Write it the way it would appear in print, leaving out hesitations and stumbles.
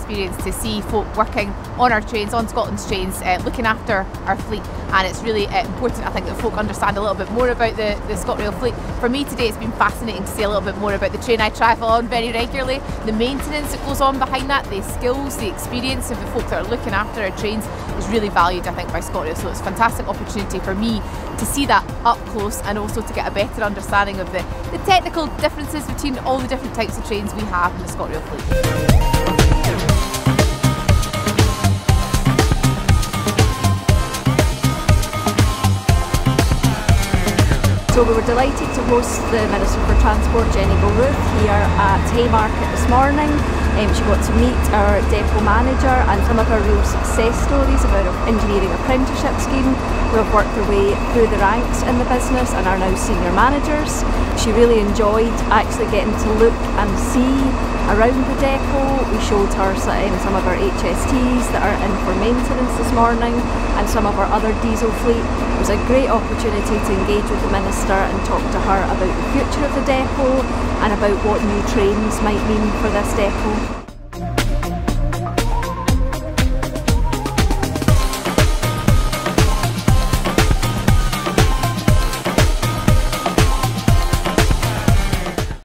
experience to see folk working on our trains, on Scotland's trains, looking after our fleet, and it's really important, I think, that folk understand a little bit more about the ScotRail fleet. For me today it's been fascinating to see a little bit more about the train I travel on very regularly, the maintenance that goes on behind that, the skills, the experience of the folk that are looking after our trains is really valued, I think, by ScotRail. So it's a fantastic opportunity for me to see that up close and also to get a better understanding of the technical differences between all the different types of trains we have in the ScotRail fleet. So we were delighted to host the Minister for Transport, Jenny Gilruth, here at Haymarket this morning. She got to meet our depot manager and some of our real success stories about our engineering apprenticeship scheme, who have worked their way through the ranks in the business and are now senior managers. She really enjoyed actually getting to look and see around the depot. We showed her some of our HSTs that are in for maintenance this morning and some of our other diesel fleet. It was a great opportunity to engage with the Minister and talk to her about the future of the depot and about what new trains might mean for this depot.